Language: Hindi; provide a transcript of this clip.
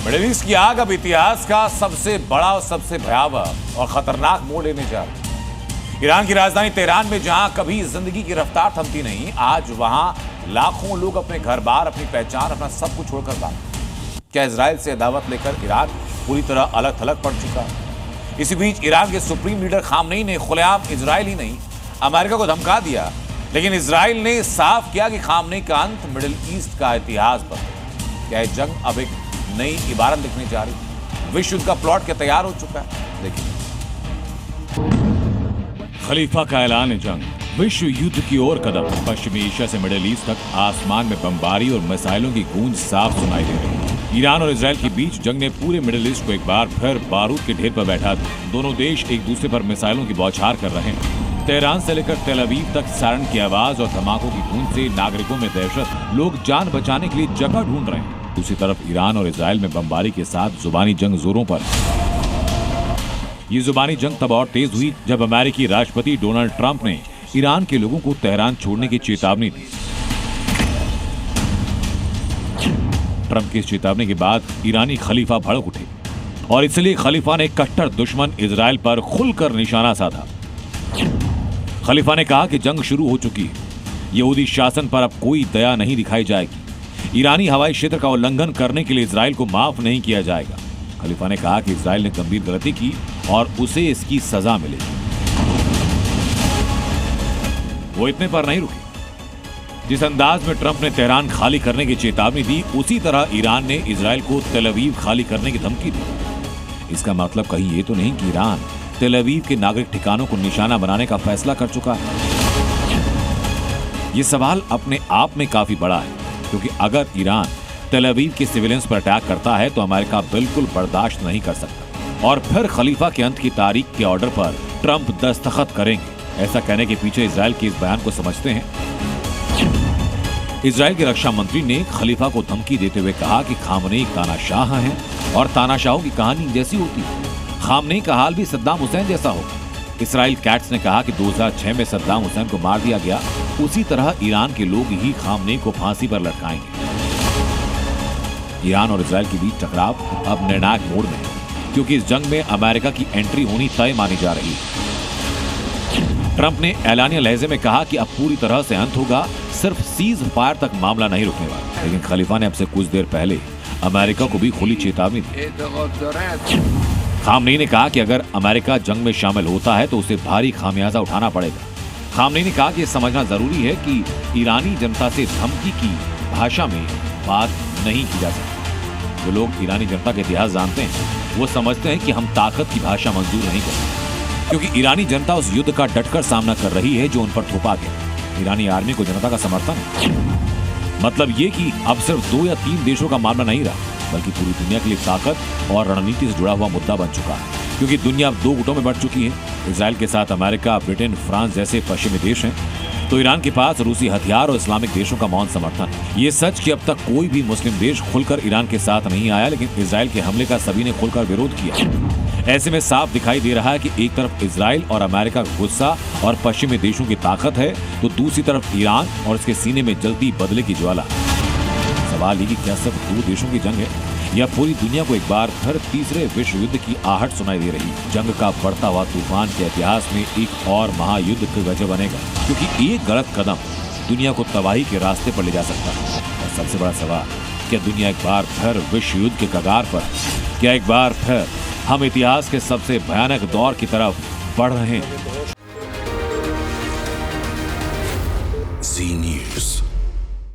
मिडिल ईस्ट की आग अब इतिहास का सबसे बड़ा और सबसे भयावह और खतरनाक मोड़ लेने जा रही है। ईरान की राजधानी तेहरान में जहां कभी जिंदगी की रफ्तार थमती नहीं, आज वहां लाखों लोग अपने घर बार, अपनी पहचान, अपना सब कुछ छोड़कर भागे। क्या इजराइल से दावत लेकर ईरान पूरी तरह अलग थलग पड़ चुका है? इसी बीच ईरान के सुप्रीम लीडर खामनेई ने खुलेआम इजराइल ही नहीं, अमेरिका को धमका दिया, लेकिन इजराइल ने साफ किया कि खामनेई का अंत मिडिल ईस्ट का इतिहास बदल। क्या यह जंग अब एक नई इबारत लिखने जा रही? विश्व युद्ध का प्लॉट क्या तैयार हो चुका है? देखिए। खलीफा का ऐलान जंग, विश्व युद्ध की ओर कदम। पश्चिमी एशिया से मिडिल ईस्ट तक आसमान में बमबारी और मिसाइलों की गूंज साफ सुनाई दे रही है। ईरान और इजराइल के बीच जंग ने पूरे मिडिल ईस्ट को एक बार फिर बारूद के ढेर पर बैठा दिया। दोनों देश एक दूसरे पर मिसाइलों की बौछार कर रहे हैं। तेहरान से लेकर तेल अवीव तक सायरन की आवाज और धमाकों की गूंज से नागरिकों में दहशत। लोग जान बचाने के लिए जगह ढूंढ रहे हैं। दूसरी तरफ ईरान और इजराइल में बमबारी के साथ जुबानी जंग जोरों पर। ये जुबानी जंग तब और तेज हुई जब अमेरिकी राष्ट्रपति डोनाल्ड ट्रंप ने ईरान के लोगों को तेहरान छोड़ने की चेतावनी दी। ट्रंप की इस चेतावनी के बाद ईरानी खलीफा भड़क उठे और इसलिए खलीफा ने कट्टर दुश्मन इजराइल पर खुलकर निशाना साधा। खलीफा ने कहा कि जंग शुरू हो चुकी है, यहूदी शासन पर अब कोई दया नहीं दिखाई जाएगी। ईरानी हवाई क्षेत्र का उल्लंघन करने के लिए इजराइल को माफ नहीं किया जाएगा। खलीफा ने कहा कि इजराइल ने गंभीर गलती की और उसे इसकी सजा मिलेगी। वो इतने पर नहीं रुके। जिस अंदाज में ट्रंप ने तेहरान खाली करने की चेतावनी दी, उसी तरह ईरान ने इजराइल को तेल अवीव खाली करने की धमकी दी। इसका मतलब कहीं ये तो नहीं कि ईरान तेल अवीव के नागरिक ठिकानों को निशाना बनाने का फैसला कर चुका है। ये सवाल अपने आप में काफी बड़ा है, क्योंकि अगर ईरान तेल अवीव के सिविलियंस पर अटैक करता है तो अमेरिका बिल्कुल बर्दाश्त नहीं कर सकता और फिर खलीफा के अंत की तारीख के ऑर्डर पर ट्रंप दस्तखत करेंगे। ऐसा कहने के पीछे इजराइल के इस बयान को समझते हैं। इजराइल के रक्षा मंत्री ने खलीफा को धमकी देते हुए कहा कि खामनेई तानाशाह हैं और तानाशाहों की कहानी जैसी होती है। खामनेई का हाल भी सद्दाम हुसैन जैसा होगा। इसराइल कैट्स ने कहा कि 2006 में सद्दाम हुसैन को मार दिया गया, उसी तरह ईरान के लोग ही खामनेई को फांसी पर लटकाएंगे। ईरान और इजराइल के बीच टकराव अब निर्णायक मोड़ में है, क्योंकि इस जंग में अमेरिका की एंट्री होनी तय मानी जा रही है। ट्रंप ने ऐलानिया लहजे में कहा कि अब पूरी तरह से अंत होगा, सिर्फ सीज फायर तक मामला नहीं रुकने वाला। लेकिन खलीफा ने अब से कुछ देर पहले अमेरिका को भी खुली चेतावनी दी। खामनेई ने कहा कि अगर अमेरिका जंग में शामिल होता है तो उसे भारी खामियाजा उठाना पड़ेगा। खामनेई ने कहा कि यह समझना जरूरी है कि ईरानी जनता से धमकी की भाषा में बात नहीं की जा सकती। जो लोग ईरानी जनता के इतिहास जानते हैं वो समझते हैं कि हम ताकत की भाषा मंजूर नहीं करते, क्योंकि ईरानी जनता उस युद्ध का डटकर सामना कर रही है जो उन पर थोपा गया। ईरानी आर्मी को जनता का समर्थन है। मतलब ये कि अब सिर्फ 2 या 3 देशों का मामला नहीं रहा, बल्कि पूरी दुनिया के लिए ताकत और रणनीति से जुड़ा हुआ मुद्दा बन चुका है, क्योंकि दुनिया अब 2 गुटों में बढ़ चुकी है। इजराइल के साथ अमेरिका, ब्रिटेन, फ्रांस जैसे पश्चिमी देश हैं, तो ईरान के पास रूसी हथियार और इस्लामिक देशों का मौन समर्थन है। ये सच कि अब तक कोई भी मुस्लिम देश खुलकर ईरान के साथ नहीं आया, लेकिन इजराइल के हमले का सभी ने खुलकर विरोध किया। ऐसे में साफ दिखाई दे रहा है कि एक तरफ इजराइल और अमेरिका का गुस्सा और पश्चिमी देशों की ताकत है, तो दूसरी तरफ ईरान और इसके सीने में जलती बदले की ज्वाला। सवाल ये कि क्या सिर्फ 2 देशों की जंग है या पूरी दुनिया को एक बार फिर तीसरे विश्व युद्ध की आहट सुनाई दे रही है। जंग का बढ़ता हुआ तूफान के इतिहास में एक और महायुद्ध की वजह बनेगा, क्योंकि एक गलत कदम दुनिया को तबाही के रास्ते पर ले जा सकता है। और सबसे बड़ा सवाल, क्या दुनिया एक बार फिर विश्व युद्ध के कगार पर? क्या एक बार फिर हम इतिहास के सबसे भयानक दौर की तरफ बढ़ रहे हैं? जी न्यूज़।